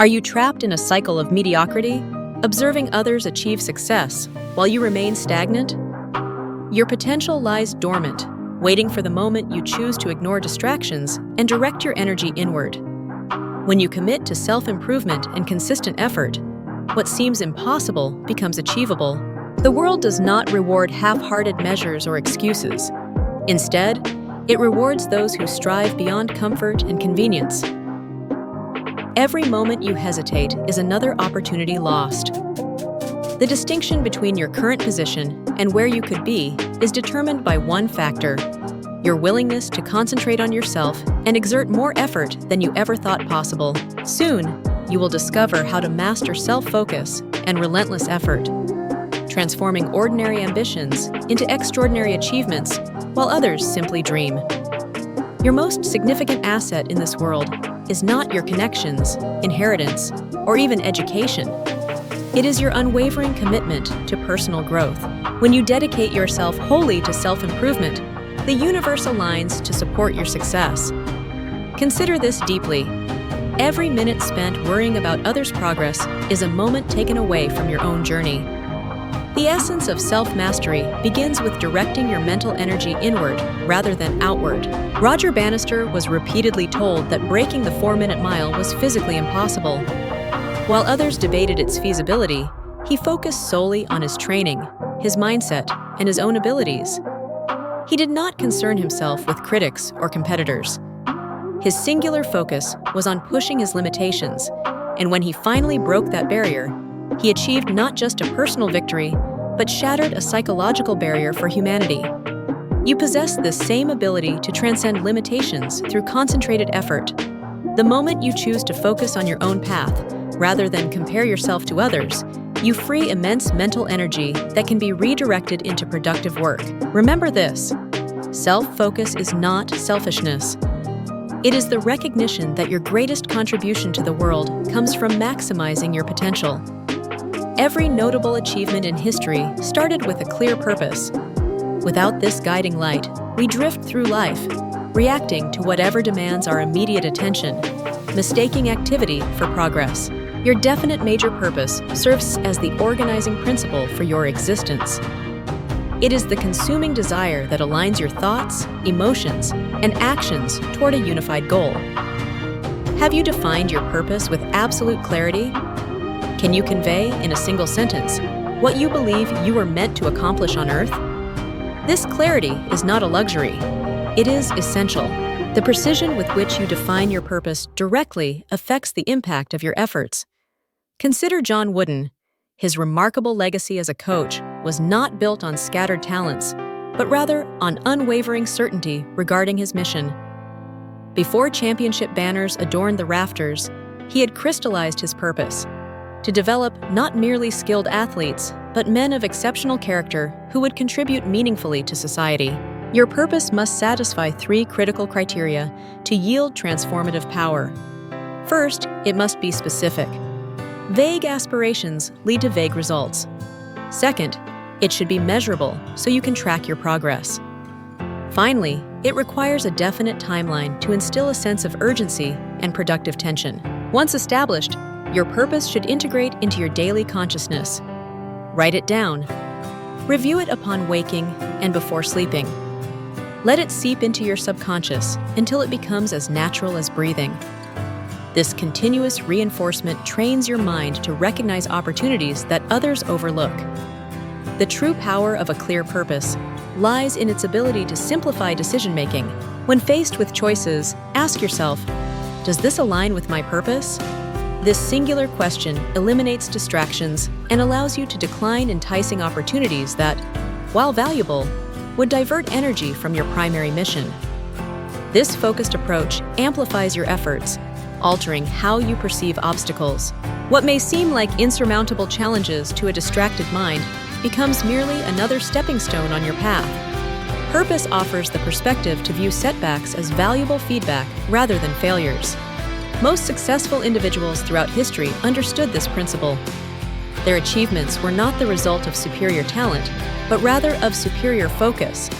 Are you trapped in a cycle of mediocrity, observing others achieve success while you remain stagnant? Your potential lies dormant, waiting for the moment you choose to ignore distractions and direct your energy inward. When you commit to self-improvement and consistent effort, what seems impossible becomes achievable. The world does not reward half-hearted measures or excuses. Instead, it rewards those who strive beyond comfort and convenience. Every moment you hesitate is another opportunity lost. The distinction between your current position and where you could be is determined by one factor: your willingness to concentrate on yourself and exert more effort than you ever thought possible. Soon, you will discover how to master self-focus and relentless effort, transforming ordinary ambitions into extraordinary achievements while others simply dream. Your most significant asset in this world is not your connections, inheritance, or even education. It is your unwavering commitment to personal growth. When you dedicate yourself wholly to self-improvement, the universe aligns to support your success. Consider this deeply. Every minute spent worrying about others' progress is a moment taken away from your own journey. The essence of self-mastery begins with directing your mental energy inward rather than outward. Roger Bannister was repeatedly told that breaking the 4-minute mile was physically impossible. While others debated its feasibility, he focused solely on his training, his mindset, and his own abilities. He did not concern himself with critics or competitors. His singular focus was on pushing his limitations, and when he finally broke that barrier, he achieved not just a personal victory, but shattered a psychological barrier for humanity. You possess this same ability to transcend limitations through concentrated effort. The moment you choose to focus on your own path, rather than compare yourself to others, you free immense mental energy that can be redirected into productive work. Remember this: self-focus is not selfishness. It is the recognition that your greatest contribution to the world comes from maximizing your potential. Every notable achievement in history started with a clear purpose. Without this guiding light, we drift through life, reacting to whatever demands our immediate attention, mistaking activity for progress. Your definite major purpose serves as the organizing principle for your existence. It is the consuming desire that aligns your thoughts, emotions, and actions toward a unified goal. Have you defined your purpose with absolute clarity? Can you convey, in a single sentence, what you believe you were meant to accomplish on Earth? This clarity is not a luxury. It is essential. The precision with which you define your purpose directly affects the impact of your efforts. Consider John Wooden. His remarkable legacy as a coach was not built on scattered talents, but rather on unwavering certainty regarding his mission. Before championship banners adorned the rafters, he had crystallized his purpose: to develop not merely skilled athletes, but men of exceptional character who would contribute meaningfully to society. Your purpose must satisfy 3 critical criteria to yield transformative power. First, it must be specific. Vague aspirations lead to vague results. Second, it should be measurable so you can track your progress. Finally, it requires a definite timeline to instill a sense of urgency and productive tension. Once established, your purpose should integrate into your daily consciousness. Write it down. Review it upon waking and before sleeping. Let it seep into your subconscious until it becomes as natural as breathing. This continuous reinforcement trains your mind to recognize opportunities that others overlook. The true power of a clear purpose lies in its ability to simplify decision-making. When faced with choices, ask yourself, does this align with my purpose? This singular question eliminates distractions and allows you to decline enticing opportunities that, while valuable, would divert energy from your primary mission. This focused approach amplifies your efforts, altering how you perceive obstacles. What may seem like insurmountable challenges to a distracted mind becomes merely another stepping stone on your path. Purpose offers the perspective to view setbacks as valuable feedback rather than failures. Most successful individuals throughout history understood this principle. Their achievements were not the result of superior talent, but rather of superior focus,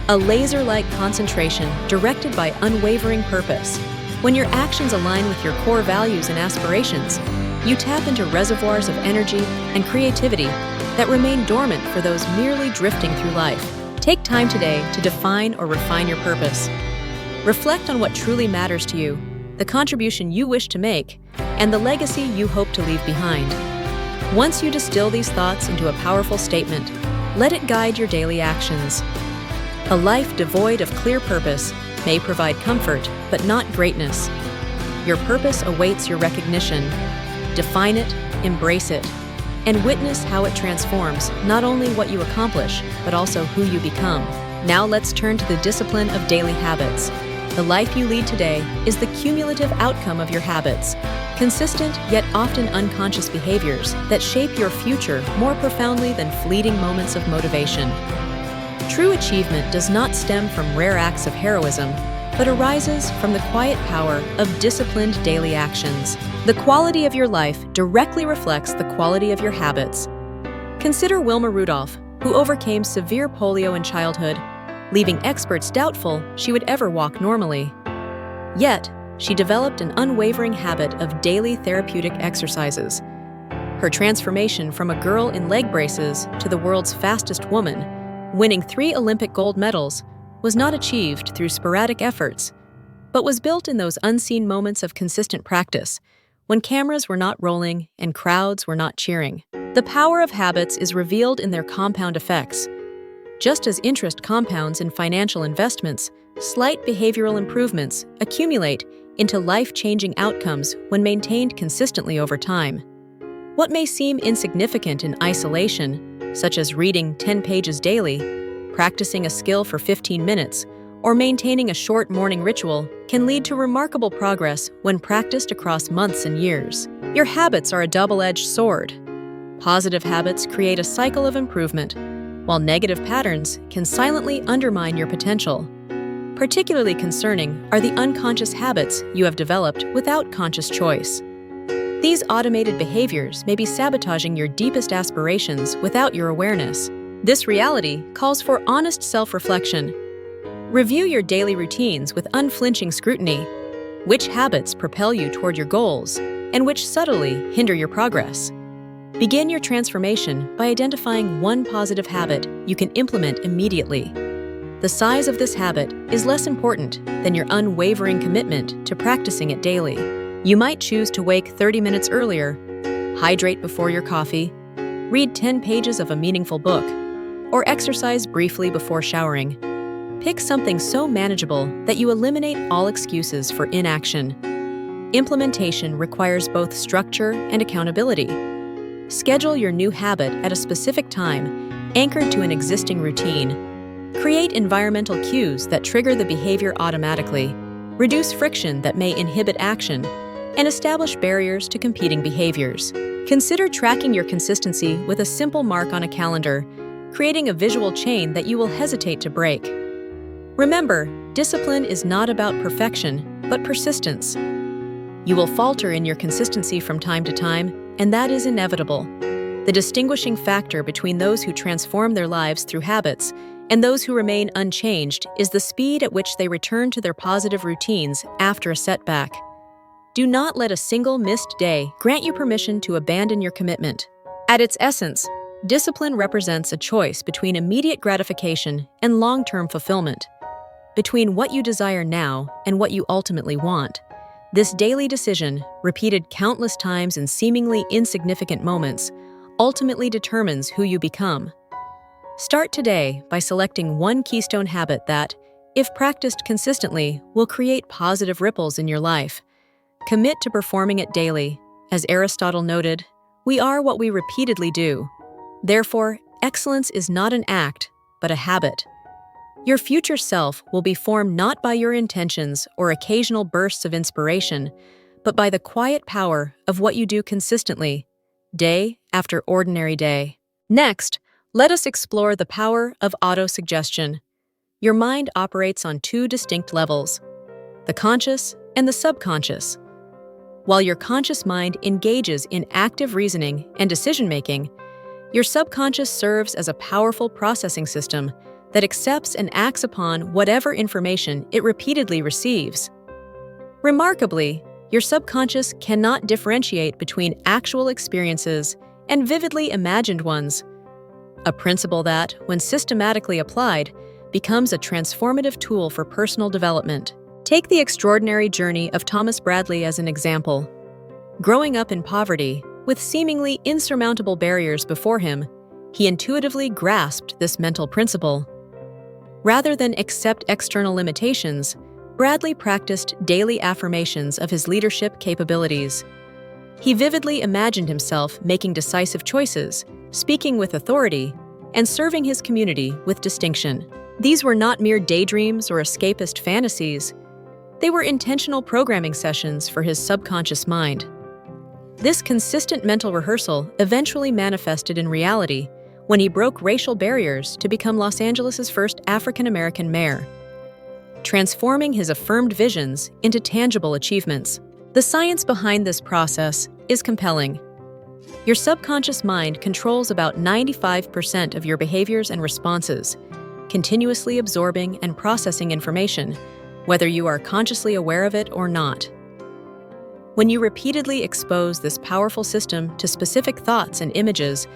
a laser-like concentration directed by unwavering purpose. When your actions align with your core values and aspirations, you tap into reservoirs of energy and creativity that remain dormant for those merely drifting through life. Take time today to define or refine your purpose. Reflect on what truly matters to you, the contribution you wish to make, and the legacy you hope to leave behind. Once you distill these thoughts into a powerful statement, let it guide your daily actions. A life devoid of clear purpose may provide comfort, but not greatness. Your purpose awaits your recognition. Define it, embrace it, and witness how it transforms not only what you accomplish, but also who you become. Now let's turn to the discipline of daily habits. The life you lead today is the cumulative outcome of your habits, consistent yet often unconscious behaviors that shape your future more profoundly than fleeting moments of motivation. True achievement does not stem from rare acts of heroism, but arises from the quiet power of disciplined daily actions. The quality of your life directly reflects the quality of your habits. Consider Wilma Rudolph, who overcame severe polio in childhood, leaving experts doubtful she would ever walk normally. Yet, she developed an unwavering habit of daily therapeutic exercises. Her transformation from a girl in leg braces to the world's fastest woman, winning 3 Olympic gold medals, was not achieved through sporadic efforts, but was built in those unseen moments of consistent practice, when cameras were not rolling and crowds were not cheering. The power of habits is revealed in their compound effects. Just as interest compounds in financial investments, slight behavioral improvements accumulate into life-changing outcomes when maintained consistently over time. What may seem insignificant in isolation, such as reading 10 pages daily, practicing a skill for 15 minutes, or maintaining a short morning ritual, can lead to remarkable progress when practiced across months and years. Your habits are a double-edged sword. Positive habits create a cycle of improvement, while negative patterns can silently undermine your potential. Particularly concerning are the unconscious habits you have developed without conscious choice. These automated behaviors may be sabotaging your deepest aspirations without your awareness. This reality calls for honest self-reflection. Review your daily routines with unflinching scrutiny. Which habits propel you toward your goals, and which subtly hinder your progress? Begin your transformation by identifying one positive habit you can implement immediately. The size of this habit is less important than your unwavering commitment to practicing it daily. You might choose to wake 30 minutes earlier, hydrate before your coffee, read 10 pages of a meaningful book, or exercise briefly before showering. Pick something so manageable that you eliminate all excuses for inaction. Implementation requires both structure and accountability. Schedule your new habit at a specific time, anchored to an existing routine. Create environmental cues that trigger the behavior automatically, reduce friction that may inhibit action, and establish barriers to competing behaviors. Consider tracking your consistency with a simple mark on a calendar, creating a visual chain that you will hesitate to break. Remember, discipline is not about perfection, but persistence. You will falter in your consistency from time to time, and that is inevitable. The distinguishing factor between those who transform their lives through habits and those who remain unchanged is the speed at which they return to their positive routines after a setback. Do not let a single missed day grant you permission to abandon your commitment. At its essence, discipline represents a choice between immediate gratification and long-term fulfillment, between what you desire now and what you ultimately want. This daily decision, repeated countless times in seemingly insignificant moments, ultimately determines who you become. Start today by selecting one keystone habit that, if practiced consistently, will create positive ripples in your life. Commit to performing it daily. As Aristotle noted, we are what we repeatedly do. Therefore, excellence is not an act, but a habit. Your future self will be formed not by your intentions or occasional bursts of inspiration, but by the quiet power of what you do consistently, day after ordinary day. Next, let us explore the power of autosuggestion. Your mind operates on 2 distinct levels, the conscious and the subconscious. While your conscious mind engages in active reasoning and decision-making, your subconscious serves as a powerful processing system that accepts and acts upon whatever information it repeatedly receives. Remarkably, your subconscious cannot differentiate between actual experiences and vividly imagined ones, a principle that, when systematically applied, becomes a transformative tool for personal development. Take the extraordinary journey of Thomas Bradley as an example. Growing up in poverty, with seemingly insurmountable barriers before him, he intuitively grasped this mental principle. Rather than accept external limitations, Bradley practiced daily affirmations of his leadership capabilities. He vividly imagined himself making decisive choices, speaking with authority, and serving his community with distinction. These were not mere daydreams or escapist fantasies. They were intentional programming sessions for his subconscious mind. This consistent mental rehearsal eventually manifested in reality when he broke racial barriers to become Los Angeles' first African-American mayor, transforming his affirmed visions into tangible achievements. The science behind this process is compelling. Your subconscious mind controls about 95% of your behaviors and responses, continuously absorbing and processing information, whether you are consciously aware of it or not. When you repeatedly expose this powerful system to specific thoughts and images,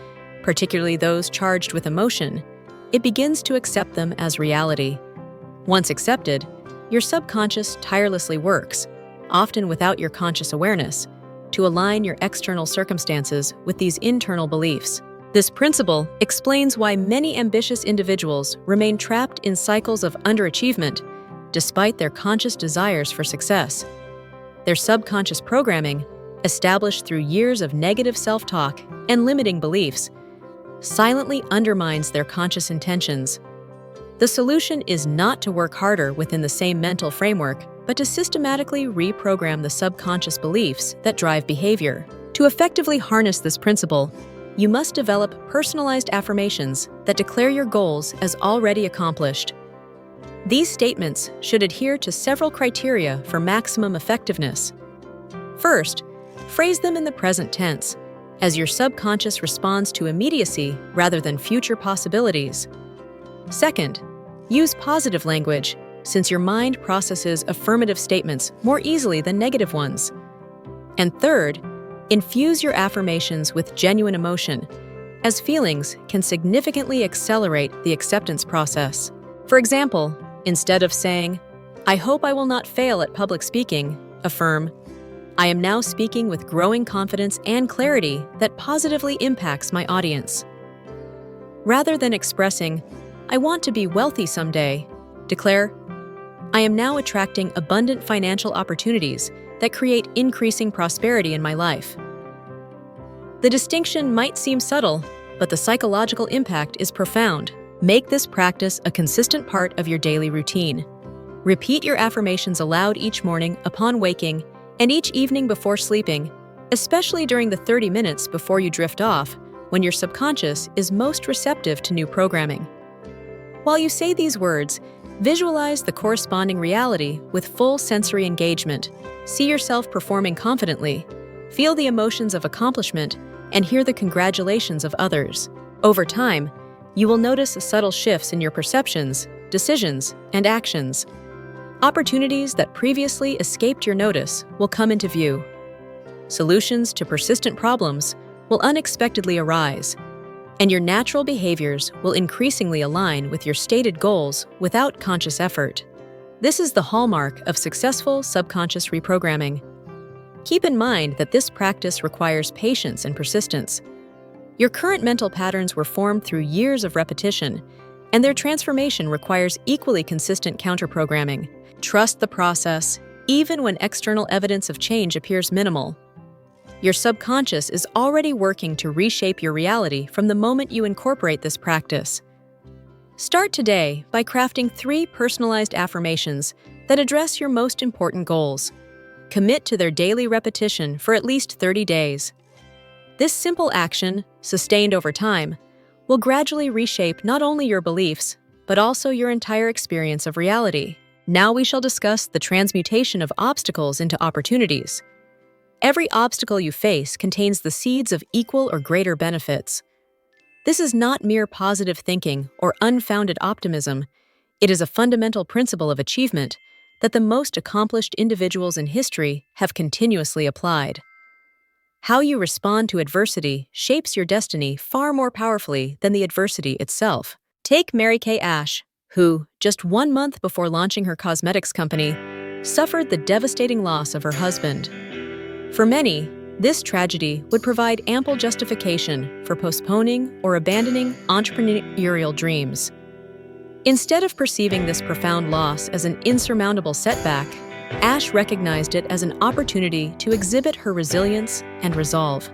particularly those charged with emotion, it begins to accept them as reality. Once accepted, your subconscious tirelessly works, often without your conscious awareness, to align your external circumstances with these internal beliefs. This principle explains why many ambitious individuals remain trapped in cycles of underachievement despite their conscious desires for success. Their subconscious programming, established through years of negative self-talk and limiting beliefs, silently undermines their conscious intentions. The solution is not to work harder within the same mental framework, but to systematically reprogram the subconscious beliefs that drive behavior. To effectively harness this principle, you must develop personalized affirmations that declare your goals as already accomplished. These statements should adhere to several criteria for maximum effectiveness. First, phrase them in the present tense, as your subconscious responds to immediacy rather than future possibilities. Second, use positive language, since your mind processes affirmative statements more easily than negative ones. And third, infuse your affirmations with genuine emotion, as feelings can significantly accelerate the acceptance process. For example, instead of saying, "I hope I will not fail at public speaking," affirm, "I am now speaking with growing confidence and clarity that positively impacts my audience." Rather than expressing, "I want to be wealthy someday," declare, "I am now attracting abundant financial opportunities that create increasing prosperity in my life." The distinction might seem subtle, but the psychological impact is profound. Make this practice a consistent part of your daily routine. Repeat your affirmations aloud each morning upon waking and each evening before sleeping, especially during the 30 minutes before you drift off, when your subconscious is most receptive to new programming. While you say these words, visualize the corresponding reality with full sensory engagement. See yourself performing confidently, feel the emotions of accomplishment, and hear the congratulations of others. Over time, you will notice subtle shifts in your perceptions, decisions, and actions. Opportunities that previously escaped your notice will come into view. Solutions to persistent problems will unexpectedly arise, and your natural behaviors will increasingly align with your stated goals without conscious effort. This is the hallmark of successful subconscious reprogramming. Keep in mind that this practice requires patience and persistence. Your current mental patterns were formed through years of repetition, and their transformation requires equally consistent counterprogramming. Trust the process, even when external evidence of change appears minimal. Your subconscious is already working to reshape your reality from the moment you incorporate this practice. Start today by crafting 3 personalized affirmations that address your most important goals. Commit to their daily repetition for at least 30 days. This simple action, sustained over time, will gradually reshape not only your beliefs, but also your entire experience of reality. Now we shall discuss the transmutation of obstacles into opportunities. Every obstacle you face contains the seeds of equal or greater benefits. This is not mere positive thinking or unfounded optimism. It is a fundamental principle of achievement that the most accomplished individuals in history have continuously applied. How you respond to adversity shapes your destiny far more powerfully than the adversity itself. Take Mary Kay Ash, who, just 1 month before launching her cosmetics company, suffered the devastating loss of her husband. For many, this tragedy would provide ample justification for postponing or abandoning entrepreneurial dreams. Instead of perceiving this profound loss as an insurmountable setback, Ash recognized it as an opportunity to exhibit her resilience and resolve.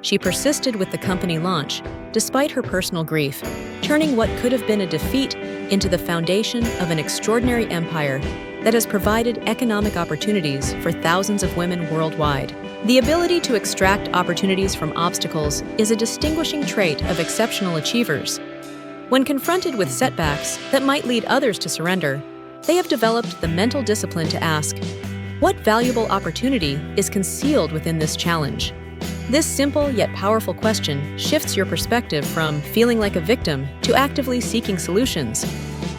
She persisted with the company launch, despite her personal grief, turning what could have been a defeat into the foundation of an extraordinary empire that has provided economic opportunities for thousands of women worldwide. The ability to extract opportunities from obstacles is a distinguishing trait of exceptional achievers. When confronted with setbacks that might lead others to surrender, they have developed the mental discipline to ask, what valuable opportunity is concealed within this challenge? This simple yet powerful question shifts your perspective from feeling like a victim to actively seeking solutions,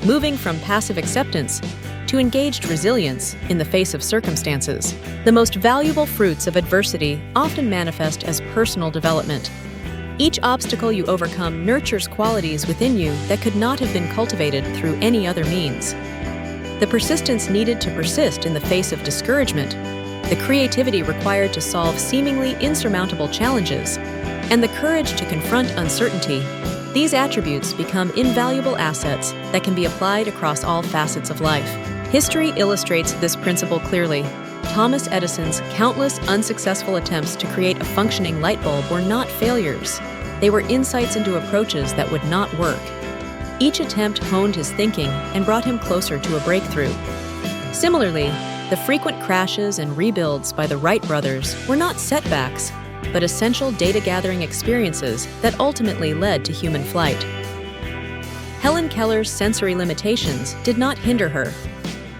moving from passive acceptance to engaged resilience in the face of circumstances. The most valuable fruits of adversity often manifest as personal development. Each obstacle you overcome nurtures qualities within you that could not have been cultivated through any other means. The persistence needed to persist in the face of discouragement, the creativity required to solve seemingly insurmountable challenges, and the courage to confront uncertainty, these attributes become invaluable assets that can be applied across all facets of life. History illustrates this principle clearly. Thomas Edison's countless unsuccessful attempts to create a functioning light bulb were not failures. They were insights into approaches that would not work. Each attempt honed his thinking and brought him closer to a breakthrough. Similarly, the frequent crashes and rebuilds by the Wright brothers were not setbacks, but essential data-gathering experiences that ultimately led to human flight. Helen Keller's sensory limitations did not hinder her,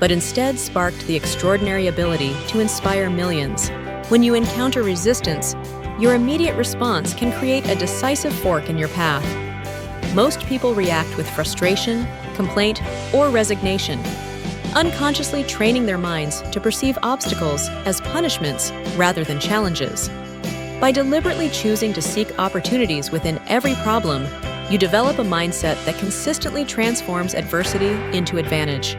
but instead sparked the extraordinary ability to inspire millions. When you encounter resistance, your immediate response can create a decisive fork in your path. Most people react with frustration, complaint, or resignation, unconsciously training their minds to perceive obstacles as punishments rather than challenges. By deliberately choosing to seek opportunities within every problem, you develop a mindset that consistently transforms adversity into advantage.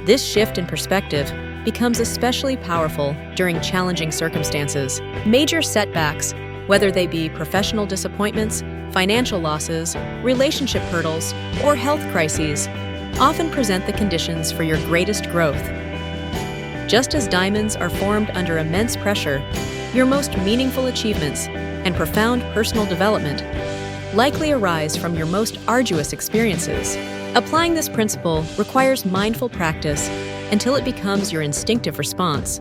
This shift in perspective becomes especially powerful during challenging circumstances. Major setbacks, whether they be professional disappointments, financial losses, relationship hurdles, or health crises, often present the conditions for your greatest growth. Just as diamonds are formed under immense pressure, your most meaningful achievements and profound personal development likely arise from your most arduous experiences. Applying this principle requires mindful practice until it becomes your instinctive response.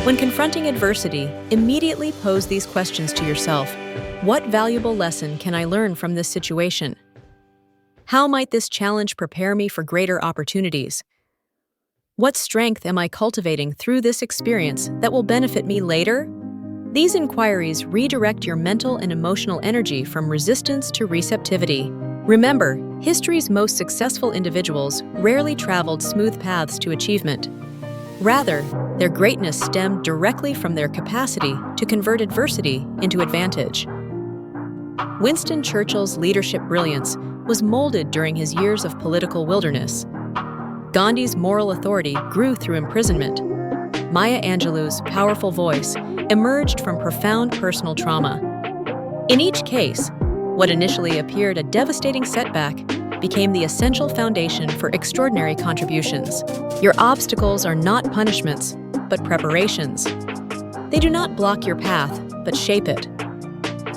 When confronting adversity, immediately pose these questions to yourself. What valuable lesson can I learn from this situation? How might this challenge prepare me for greater opportunities? What strength am I cultivating through this experience that will benefit me later? These inquiries redirect your mental and emotional energy from resistance to receptivity. Remember, history's most successful individuals rarely traveled smooth paths to achievement. Rather, their greatness stemmed directly from their capacity to convert adversity into advantage. Winston Churchill's leadership brilliance was molded during his years of political wilderness. Gandhi's moral authority grew through imprisonment. Maya Angelou's powerful voice emerged from profound personal trauma. In each case, what initially appeared a devastating setback became the essential foundation for extraordinary contributions. Your obstacles are not punishments, but preparations. They do not block your path, but shape it.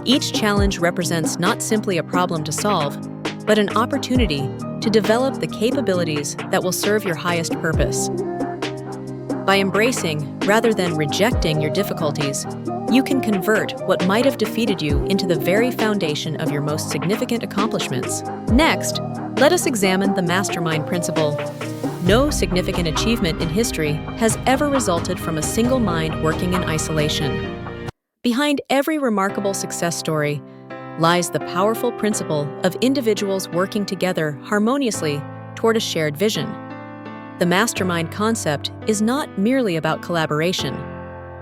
Each challenge represents not simply a problem to solve, but an opportunity to develop the capabilities that will serve your highest purpose. By embracing, rather than rejecting your difficulties, you can convert what might have defeated you into the very foundation of your most significant accomplishments. Next, let us examine the mastermind principle. No significant achievement in history has ever resulted from a single mind working in isolation. Behind every remarkable success story lies the powerful principle of individuals working together harmoniously toward a shared vision. The mastermind concept is not merely about collaboration.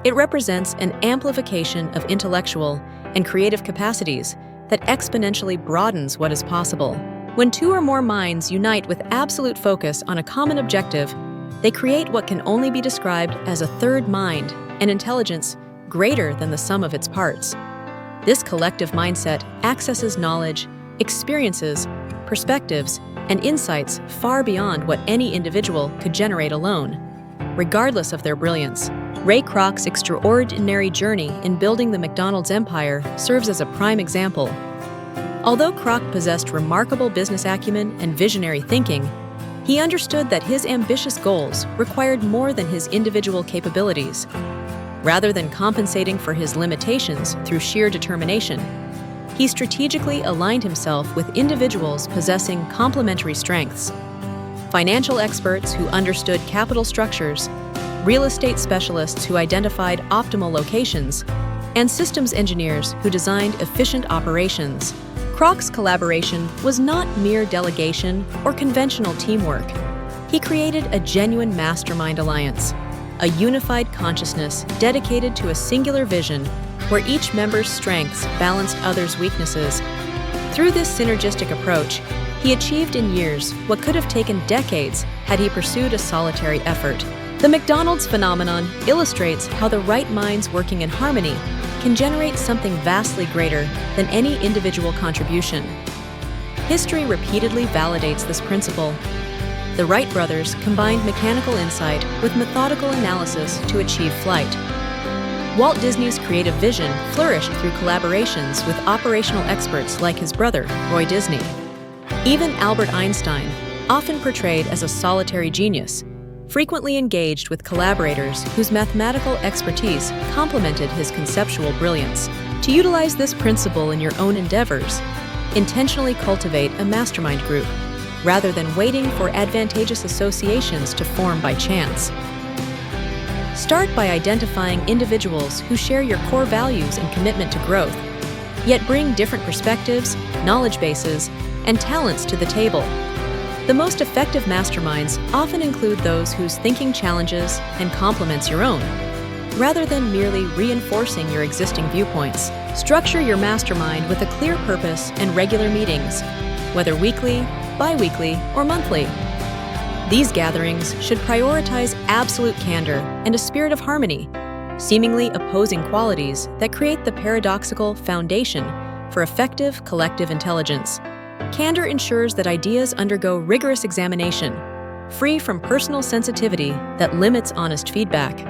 It represents an amplification of intellectual and creative capacities that exponentially broadens what is possible. When two or more minds unite with absolute focus on a common objective, they create what can only be described as a third mind, an intelligence greater than the sum of its parts. This collective mindset accesses knowledge, experiences, perspectives, and insights far beyond what any individual could generate alone, regardless of their brilliance. Ray Kroc's extraordinary journey in building the McDonald's empire serves as a prime example. Although Kroc possessed remarkable business acumen and visionary thinking, he understood that his ambitious goals required more than his individual capabilities. Rather than compensating for his limitations through sheer determination, he strategically aligned himself with individuals possessing complementary strengths. Financial experts who understood capital structures, real estate specialists who identified optimal locations, and systems engineers who designed efficient operations. Kroc's collaboration was not mere delegation or conventional teamwork. He created a genuine mastermind alliance, a unified consciousness dedicated to a singular vision where each member's strengths balanced others' weaknesses. Through this synergistic approach, he achieved in years what could have taken decades had he pursued a solitary effort. The McDonald's phenomenon illustrates how the right minds working in harmony can generate something vastly greater than any individual contribution. History repeatedly validates this principle. The Wright brothers combined mechanical insight with methodical analysis to achieve flight. Walt Disney's creative vision flourished through collaborations with operational experts like his brother, Roy Disney. Even Albert Einstein, often portrayed as a solitary genius, frequently engaged with collaborators whose mathematical expertise complemented his conceptual brilliance. To utilize this principle in your own endeavors, intentionally cultivate a mastermind group, rather than waiting for advantageous associations to form by chance. Start by identifying individuals who share your core values and commitment to growth, yet bring different perspectives, knowledge bases, and talents to the table. The most effective masterminds often include those whose thinking challenges and complements your own, rather than merely reinforcing your existing viewpoints. Structure your mastermind with a clear purpose and regular meetings, whether weekly, bi-weekly, or monthly. These gatherings should prioritize absolute candor and a spirit of harmony, seemingly opposing qualities that create the paradoxical foundation for effective collective intelligence. Candor ensures that ideas undergo rigorous examination, free from personal sensitivity that limits honest feedback.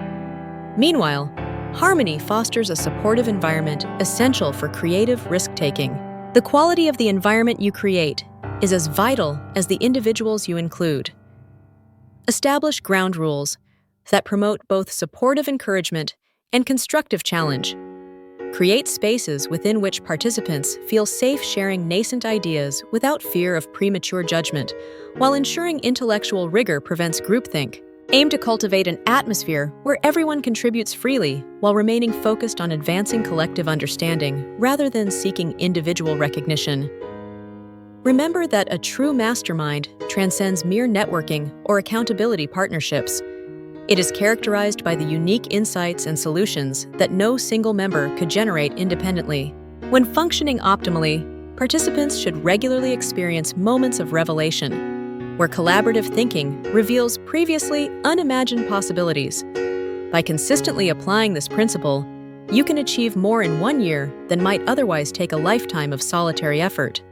Meanwhile, harmony fosters a supportive environment essential for creative risk-taking. The quality of the environment you create is as vital as the individuals you include. Establish ground rules that promote both supportive encouragement and constructive challenge. Create spaces within which participants feel safe sharing nascent ideas without fear of premature judgment, while ensuring intellectual rigor prevents groupthink. Aim to cultivate an atmosphere where everyone contributes freely while remaining focused on advancing collective understanding rather than seeking individual recognition. Remember that a true mastermind transcends mere networking or accountability partnerships. It is characterized by the unique insights and solutions that no single member could generate independently. When functioning optimally, participants should regularly experience moments of revelation, where collaborative thinking reveals previously unimagined possibilities. By consistently applying this principle, you can achieve more in 1 year than might otherwise take a lifetime of solitary effort.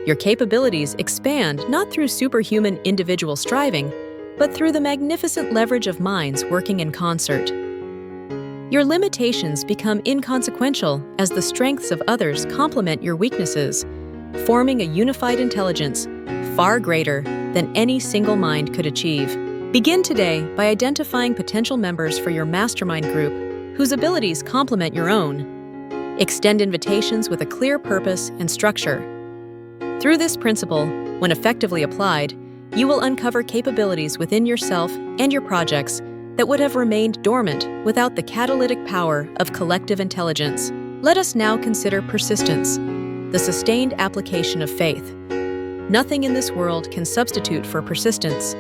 Your capabilities expand not through superhuman individual striving, but through the magnificent leverage of minds working in concert. Your limitations become inconsequential as the strengths of others complement your weaknesses, forming a unified intelligence far greater than any single mind could achieve. Begin today by identifying potential members for your mastermind group whose abilities complement your own. Extend invitations with a clear purpose and structure. Through this principle, when effectively applied, you will uncover capabilities within yourself and your projects that would have remained dormant without the catalytic power of collective intelligence. Let us now consider persistence, the sustained application of faith. Nothing in this world can substitute for persistence.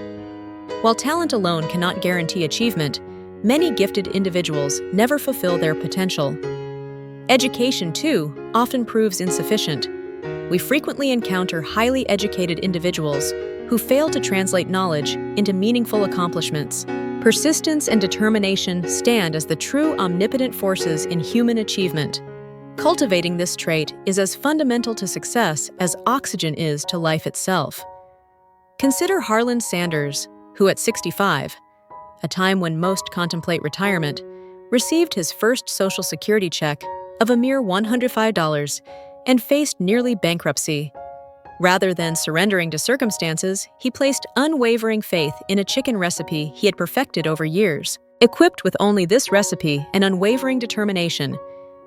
While talent alone cannot guarantee achievement, many gifted individuals never fulfill their potential. Education, too, often proves insufficient. We frequently encounter highly educated individuals who fail to translate knowledge into meaningful accomplishments. Persistence and determination stand as the true omnipotent forces in human achievement. Cultivating this trait is as fundamental to success as oxygen is to life itself. Consider Harlan Sanders, who at 65, a time when most contemplate retirement, received his first Social Security check of a mere $105 and faced nearly bankruptcy. Rather than surrendering to circumstances, he placed unwavering faith in a chicken recipe he had perfected over years. Equipped with only this recipe and unwavering determination,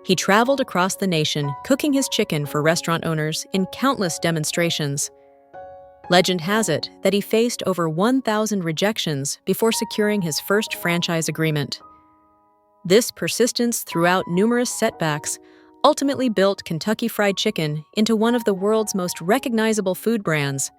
he traveled across the nation cooking his chicken for restaurant owners in countless demonstrations. Legend has it that he faced over 1,000 rejections before securing his first franchise agreement. This persistence throughout numerous setbacks ultimately built Kentucky Fried Chicken into one of the world's most recognizable food brands.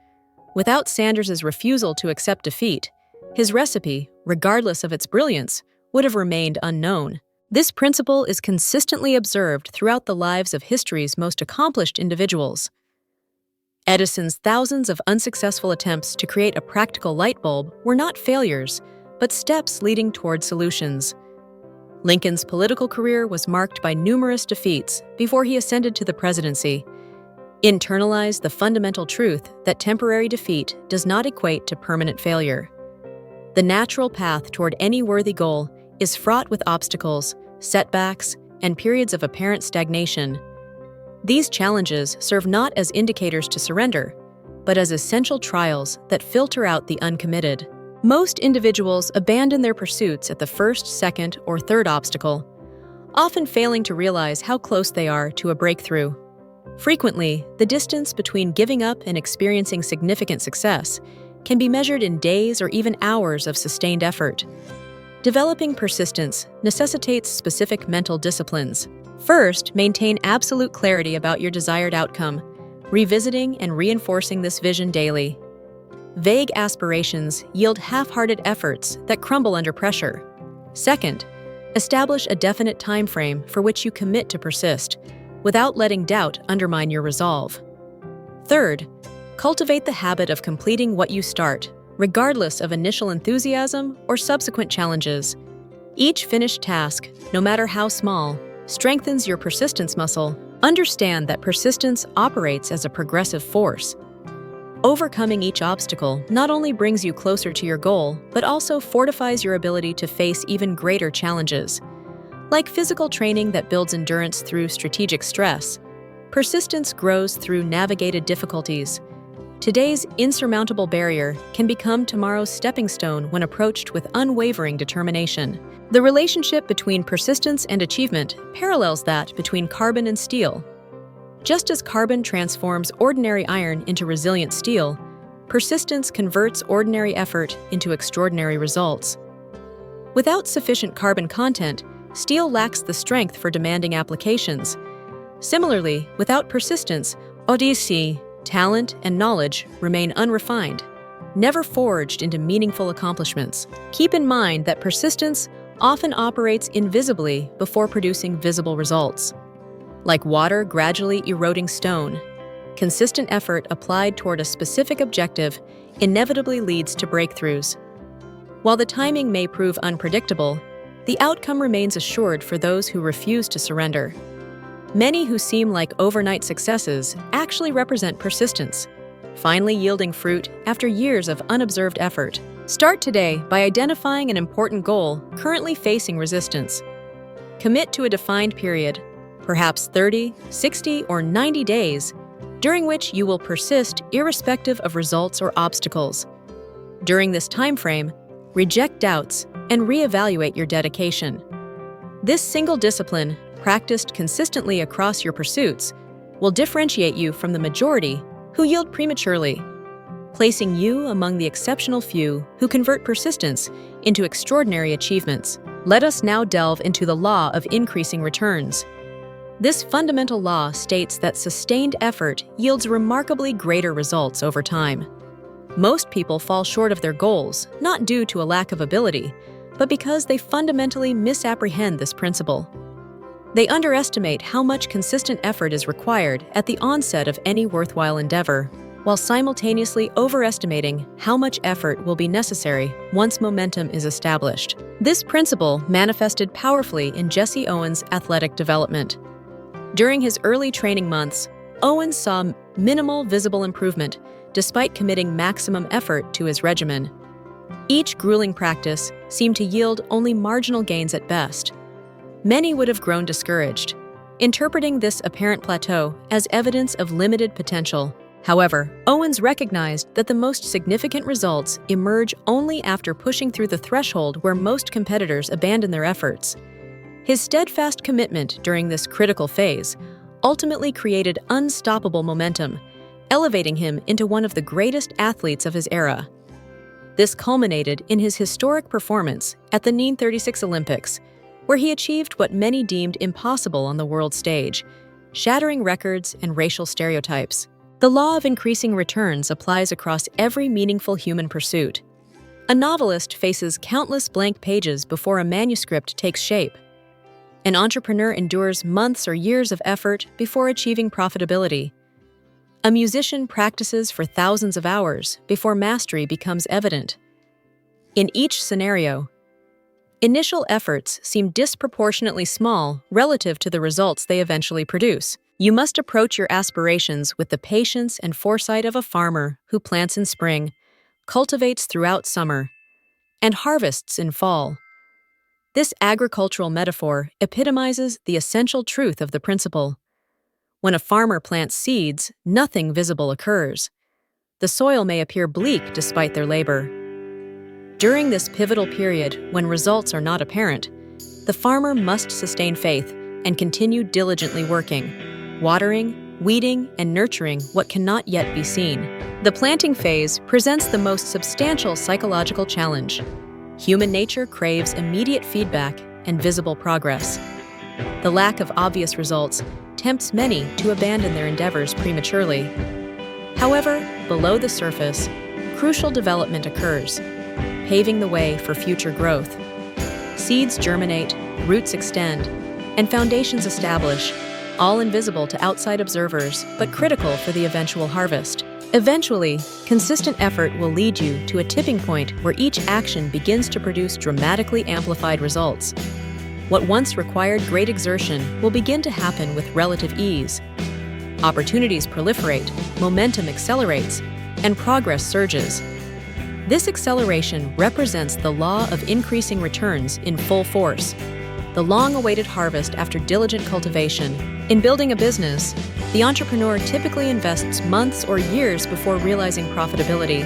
Without Sanders' refusal to accept defeat, his recipe, regardless of its brilliance, would have remained unknown. This principle is consistently observed throughout the lives of history's most accomplished individuals. Edison's thousands of unsuccessful attempts to create a practical light bulb were not failures, but steps leading toward solutions. Lincoln's political career was marked by numerous defeats before he ascended to the presidency. Internalize the fundamental truth that temporary defeat does not equate to permanent failure. The natural path toward any worthy goal is fraught with obstacles, setbacks, and periods of apparent stagnation. These challenges serve not as indicators to surrender, but as essential trials that filter out the uncommitted. Most individuals abandon their pursuits at the first, second, or third obstacle, often failing to realize how close they are to a breakthrough. Frequently, the distance between giving up and experiencing significant success can be measured in days or even hours of sustained effort. Developing persistence necessitates specific mental disciplines. First, maintain absolute clarity about your desired outcome, revisiting and reinforcing this vision daily. Vague aspirations yield half-hearted efforts that crumble under pressure. Second, establish a definite time frame for which you commit to persist, without letting doubt undermine your resolve. Third, cultivate the habit of completing what you start, regardless of initial enthusiasm or subsequent challenges. Each finished task, no matter how small, strengthens your persistence muscle. Understand that persistence operates as a progressive force. Overcoming each obstacle not only brings you closer to your goal, but also fortifies your ability to face even greater challenges. Like physical training that builds endurance through strategic stress, persistence grows through navigated difficulties. Today's insurmountable barrier can become tomorrow's stepping stone when approached with unwavering determination. The relationship between persistence and achievement parallels that between carbon and steel. Just as carbon transforms ordinary iron into resilient steel, persistence converts ordinary effort into extraordinary results. Without sufficient carbon content, steel lacks the strength for demanding applications. Similarly, without persistence, audacy, talent, and knowledge remain unrefined, never forged into meaningful accomplishments. Keep in mind that persistence often operates invisibly before producing visible results. Like water gradually eroding stone, consistent effort applied toward a specific objective inevitably leads to breakthroughs. While the timing may prove unpredictable, the outcome remains assured for those who refuse to surrender. Many who seem like overnight successes actually represent persistence, finally yielding fruit after years of unobserved effort. Start today by identifying an important goal currently facing resistance. Commit to a defined period, perhaps 30, 60, or 90 days, during which you will persist irrespective of results or obstacles. During this time frame, reject doubts and reevaluate your dedication. This single discipline, practiced consistently across your pursuits, will differentiate you from the majority who yield prematurely, placing you among the exceptional few who convert persistence into extraordinary achievements. Let us now delve into the law of increasing returns. This fundamental law states that sustained effort yields remarkably greater results over time. Most people fall short of their goals, not due to a lack of ability, but because they fundamentally misapprehend this principle. They underestimate how much consistent effort is required at the onset of any worthwhile endeavor, while simultaneously overestimating how much effort will be necessary once momentum is established. This principle manifested powerfully in Jesse Owens' athletic development. During his early training months, Owens saw minimal visible improvement despite committing maximum effort to his regimen. Each grueling practice seemed to yield only marginal gains at best. Many would have grown discouraged, interpreting this apparent plateau as evidence of limited potential. However, Owens recognized that the most significant results emerge only after pushing through the threshold where most competitors abandon their efforts. His steadfast commitment during this critical phase ultimately created unstoppable momentum, elevating him into one of the greatest athletes of his era. This culminated in his historic performance at the 1936 Olympics, where he achieved what many deemed impossible on the world stage, shattering records and racial stereotypes. The law of increasing returns applies across every meaningful human pursuit. A novelist faces countless blank pages before a manuscript takes shape. An entrepreneur endures months or years of effort before achieving profitability. A musician practices for thousands of hours before mastery becomes evident. In each scenario, initial efforts seem disproportionately small relative to the results they eventually produce. You must approach your aspirations with the patience and foresight of a farmer who plants in spring, cultivates throughout summer, and harvests in fall. This agricultural metaphor epitomizes the essential truth of the principle. When a farmer plants seeds, nothing visible occurs. The soil may appear bleak despite their labor. During this pivotal period, when results are not apparent, the farmer must sustain faith and continue diligently working, watering, weeding, and nurturing what cannot yet be seen. The planting phase presents the most substantial psychological challenge. Human nature craves immediate feedback and visible progress. The lack of obvious results tempts many to abandon their endeavors prematurely. However, below the surface, crucial development occurs, paving the way for future growth. Seeds germinate, roots extend, and foundations establish, all invisible to outside observers but critical for the eventual harvest. Eventually, consistent effort will lead you to a tipping point where each action begins to produce dramatically amplified results. What once required great exertion will begin to happen with relative ease. Opportunities proliferate, momentum accelerates, and progress surges. This acceleration represents the law of increasing returns in full force, the long-awaited harvest after diligent cultivation. In building a business, the entrepreneur typically invests months or years before realizing profitability.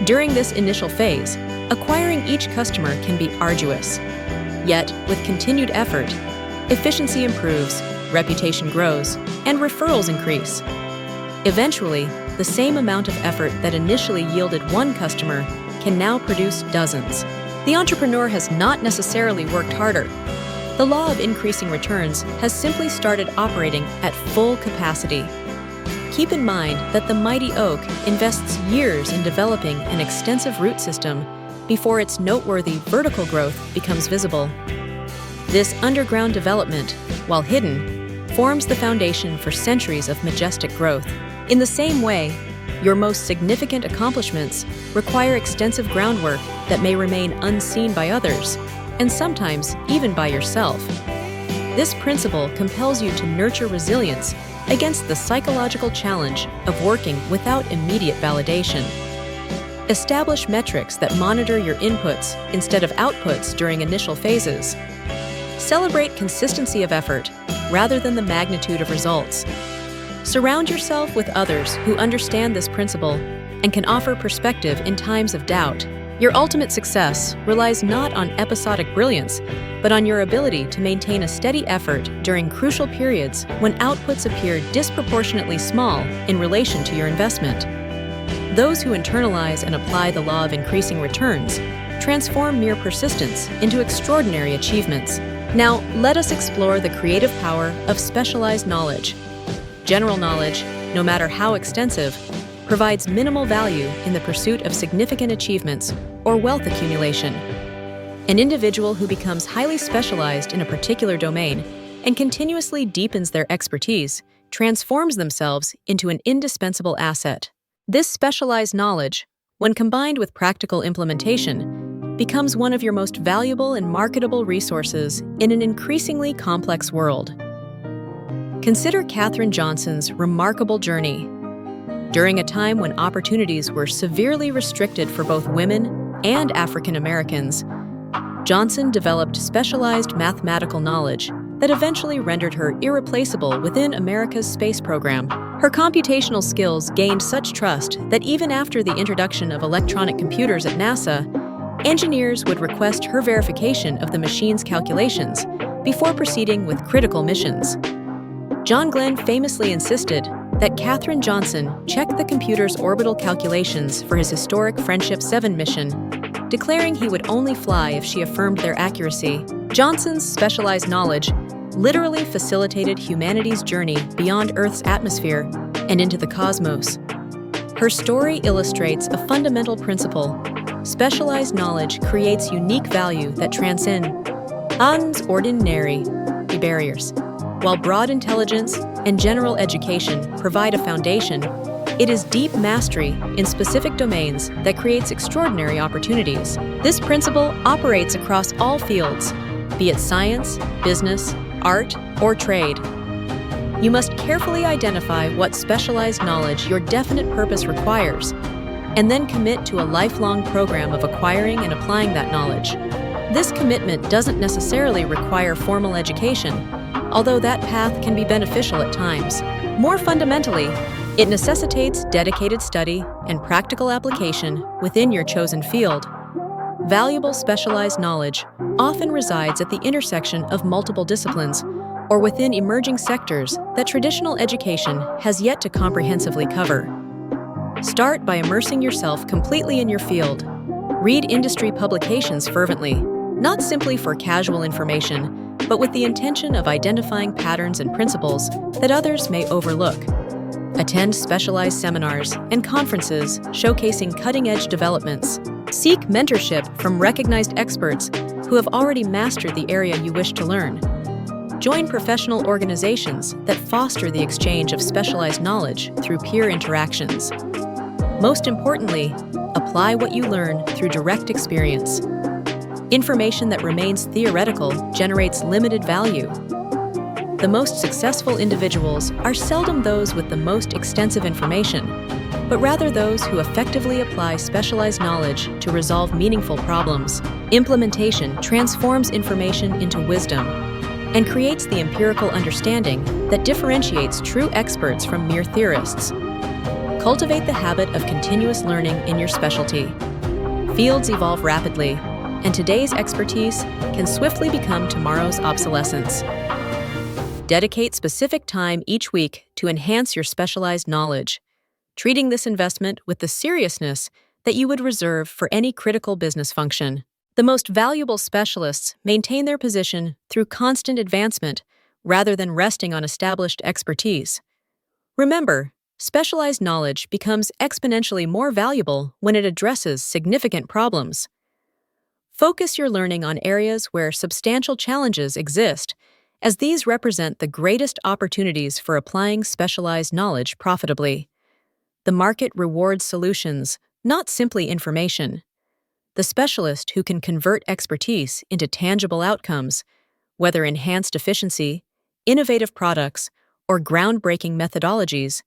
During this initial phase, acquiring each customer can be arduous. Yet, with continued effort, efficiency improves, reputation grows, and referrals increase. Eventually, the same amount of effort that initially yielded one customer can now produce dozens. The entrepreneur has not necessarily worked harder. The law of increasing returns has simply started operating at full capacity. Keep in mind that the mighty oak invests years in developing an extensive root system before its noteworthy vertical growth becomes visible. This underground development, while hidden, forms the foundation for centuries of majestic growth. In the same way, your most significant accomplishments require extensive groundwork that may remain unseen by others, and sometimes even by yourself. This principle compels you to nurture resilience against the psychological challenge of working without immediate validation. Establish metrics that monitor your inputs instead of outputs during initial phases. Celebrate consistency of effort rather than the magnitude of results. Surround yourself with others who understand this principle and can offer perspective in times of doubt. Your ultimate success relies not on episodic brilliance, but on your ability to maintain a steady effort during crucial periods when outputs appear disproportionately small in relation to your investment. Those who internalize and apply the law of increasing returns transform mere persistence into extraordinary achievements. Now, let us explore the creative power of specialized knowledge. General knowledge, no matter how extensive, provides minimal value in the pursuit of significant achievements or wealth accumulation. An individual who becomes highly specialized in a particular domain and continuously deepens their expertise transforms themselves into an indispensable asset. This specialized knowledge, when combined with practical implementation, becomes one of your most valuable and marketable resources in an increasingly complex world. Consider Katherine Johnson's remarkable journey. During a time when opportunities were severely restricted for both women and African Americans, Johnson developed specialized mathematical knowledge that eventually rendered her irreplaceable within America's space program. Her computational skills gained such trust that even after the introduction of electronic computers at NASA, engineers would request her verification of the machine's calculations before proceeding with critical missions. John Glenn famously insisted that Katherine Johnson check the computer's orbital calculations for his historic Friendship 7 mission, declaring he would only fly if she affirmed their accuracy. Johnson's specialized knowledge literally facilitated humanity's journey beyond Earth's atmosphere and into the cosmos. Her story illustrates a fundamental principle: specialized knowledge creates unique value that transcends ordinary barriers. While broad intelligence and general education provide a foundation, it is deep mastery in specific domains that creates extraordinary opportunities. This principle operates across all fields, be it science, business, art, or trade. You must carefully identify what specialized knowledge your definite purpose requires, and then commit to a lifelong program of acquiring and applying that knowledge. This commitment doesn't necessarily require formal education, although that path can be beneficial at times. More fundamentally, it necessitates dedicated study and practical application within your chosen field. Valuable specialized knowledge often resides at the intersection of multiple disciplines or within emerging sectors that traditional education has yet to comprehensively cover. Start by immersing yourself completely in your field. Read industry publications fervently, not simply for casual information, but with the intention of identifying patterns and principles that others may overlook. Attend specialized seminars and conferences showcasing cutting-edge developments. Seek mentorship from recognized experts who have already mastered the area you wish to learn. Join professional organizations that foster the exchange of specialized knowledge through peer interactions. Most importantly, apply what you learn through direct experience. Information that remains theoretical generates limited value. The most successful individuals are seldom those with the most extensive information, but rather those who effectively apply specialized knowledge to resolve meaningful problems. Implementation transforms information into wisdom and creates the empirical understanding that differentiates true experts from mere theorists. Cultivate the habit of continuous learning in your specialty. Fields evolve rapidly, and today's expertise can swiftly become tomorrow's obsolescence. Dedicate specific time each week to enhance your specialized knowledge, treating this investment with the seriousness that you would reserve for any critical business function. The most valuable specialists maintain their position through constant advancement rather than resting on established expertise. Remember, specialized knowledge becomes exponentially more valuable when it addresses significant problems. Focus your learning on areas where substantial challenges exist, as these represent the greatest opportunities for applying specialized knowledge profitably. The market rewards solutions, not simply information. The specialist who can convert expertise into tangible outcomes, whether enhanced efficiency, innovative products, or groundbreaking methodologies,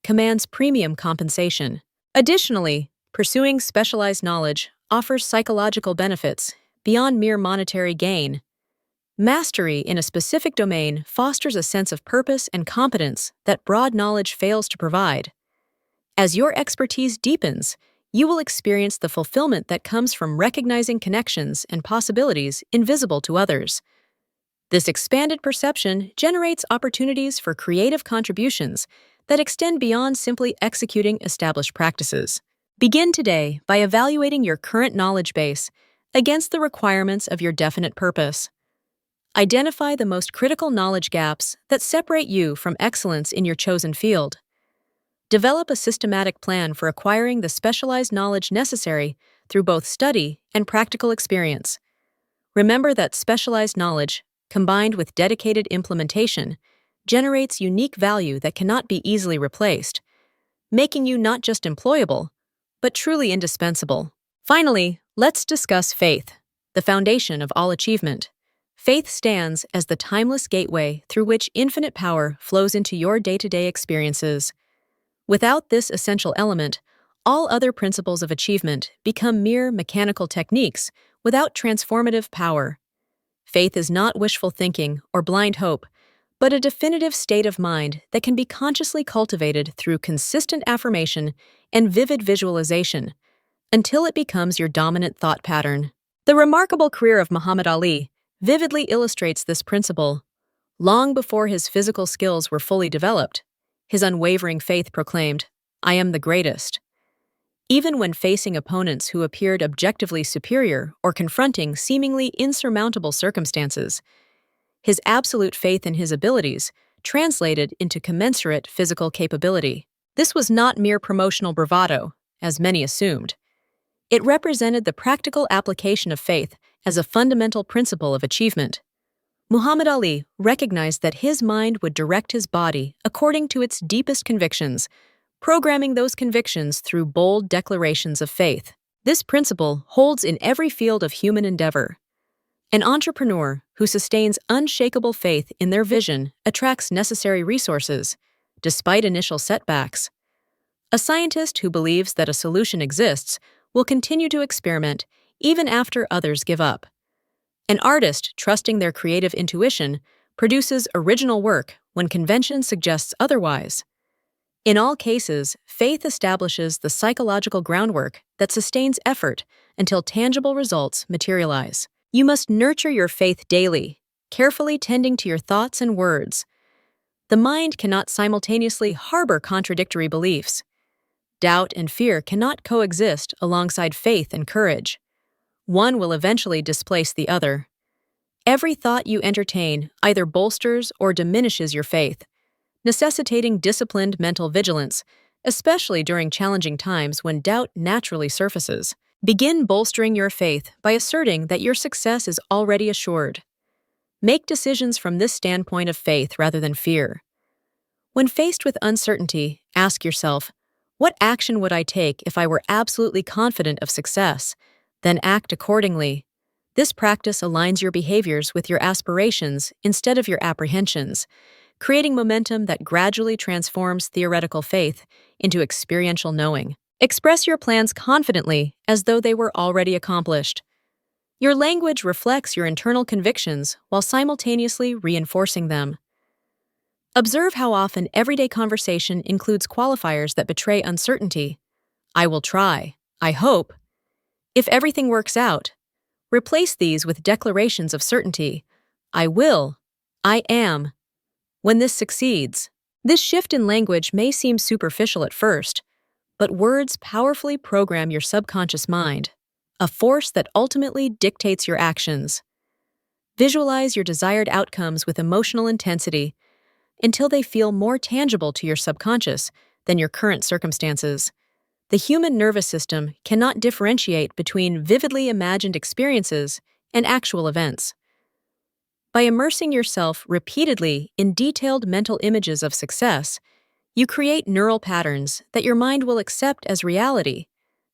commands premium compensation. Additionally, pursuing specialized knowledge offers psychological benefits beyond mere monetary gain. Mastery in a specific domain fosters a sense of purpose and competence that broad knowledge fails to provide. As your expertise deepens, you will experience the fulfillment that comes from recognizing connections and possibilities invisible to others. This expanded perception generates opportunities for creative contributions that extend beyond simply executing established practices. Begin today by evaluating your current knowledge base against the requirements of your definite purpose. Identify the most critical knowledge gaps that separate you from excellence in your chosen field. Develop a systematic plan for acquiring the specialized knowledge necessary through both study and practical experience. Remember that specialized knowledge, combined with dedicated implementation, generates unique value that cannot be easily replaced, making you not just employable, but truly indispensable. Finally, let's discuss faith, the foundation of all achievement. Faith stands as the timeless gateway through which infinite power flows into your day-to-day experiences. Without this essential element, all other principles of achievement become mere mechanical techniques without transformative power. Faith is not wishful thinking or blind hope, but a definitive state of mind that can be consciously cultivated through consistent affirmation and vivid visualization until it becomes your dominant thought pattern. The remarkable career of Muhammad Ali vividly illustrates this principle. Long before his physical skills were fully developed, his unwavering faith proclaimed, "I am the greatest." Even when facing opponents who appeared objectively superior or confronting seemingly insurmountable circumstances, his absolute faith in his abilities translated into commensurate physical capability. This was not mere promotional bravado, as many assumed. It represented the practical application of faith as a fundamental principle of achievement. Muhammad Ali recognized that his mind would direct his body according to its deepest convictions, programming those convictions through bold declarations of faith. This principle holds in every field of human endeavor. An entrepreneur who sustains unshakable faith in their vision attracts necessary resources, despite initial setbacks. A scientist who believes that a solution exists will continue to experiment even after others give up. An artist trusting their creative intuition produces original work when convention suggests otherwise. In all cases, faith establishes the psychological groundwork that sustains effort until tangible results materialize. You must nurture your faith daily, carefully tending to your thoughts and words. The mind cannot simultaneously harbor contradictory beliefs. Doubt and fear cannot coexist alongside faith and courage. One will eventually displace the other. Every thought you entertain either bolsters or diminishes your faith, necessitating disciplined mental vigilance, especially during challenging times when doubt naturally surfaces. Begin bolstering your faith by asserting that your success is already assured. Make decisions from this standpoint of faith rather than fear. When faced with uncertainty, ask yourself, what action would I take if I were absolutely confident of success? Then act accordingly. This practice aligns your behaviors with your aspirations instead of your apprehensions, creating momentum that gradually transforms theoretical faith into experiential knowing. Express your plans confidently as though they were already accomplished. Your language reflects your internal convictions while simultaneously reinforcing them. Observe how often everyday conversation includes qualifiers that betray uncertainty. I will try. I hope. If everything works out, replace these with declarations of certainty. I will. I am. When this succeeds, this shift in language may seem superficial at first, but words powerfully program your subconscious mind, a force that ultimately dictates your actions. Visualize your desired outcomes with emotional intensity until they feel more tangible to your subconscious than your current circumstances. The human nervous system cannot differentiate between vividly imagined experiences and actual events. By immersing yourself repeatedly in detailed mental images of success, you create neural patterns that your mind will accept as reality,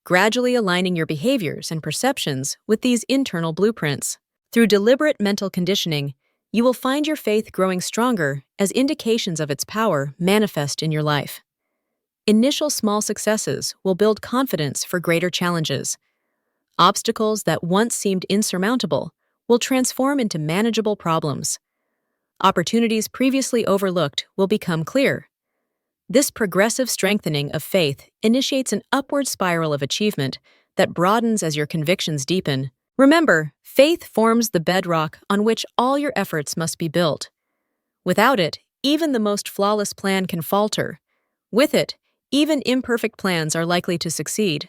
gradually aligning your behaviors and perceptions with these internal blueprints. Through deliberate mental conditioning, you will find your faith growing stronger as indications of its power manifest in your life. Initial small successes will build confidence for greater challenges. Obstacles that once seemed insurmountable will transform into manageable problems. Opportunities previously overlooked will become clear. This progressive strengthening of faith initiates an upward spiral of achievement that broadens as your convictions deepen. Remember, faith forms the bedrock on which all your efforts must be built. Without it, even the most flawless plan can falter. With it, even imperfect plans are likely to succeed.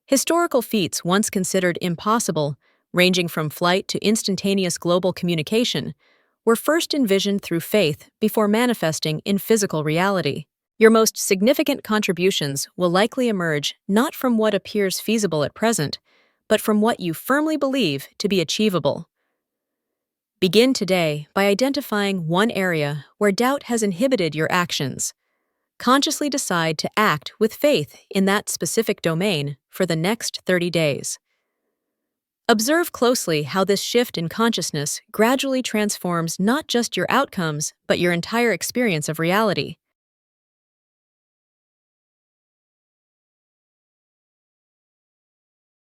Historical feats once considered impossible, ranging from flight to instantaneous global communication, were first envisioned through faith before manifesting in physical reality. Your most significant contributions will likely emerge not from what appears feasible at present, but from what you firmly believe to be achievable. Begin today by identifying one area where doubt has inhibited your actions. Consciously decide to act with faith in that specific domain for the next 30 days. Observe closely how this shift in consciousness gradually transforms not just your outcomes, but your entire experience of reality.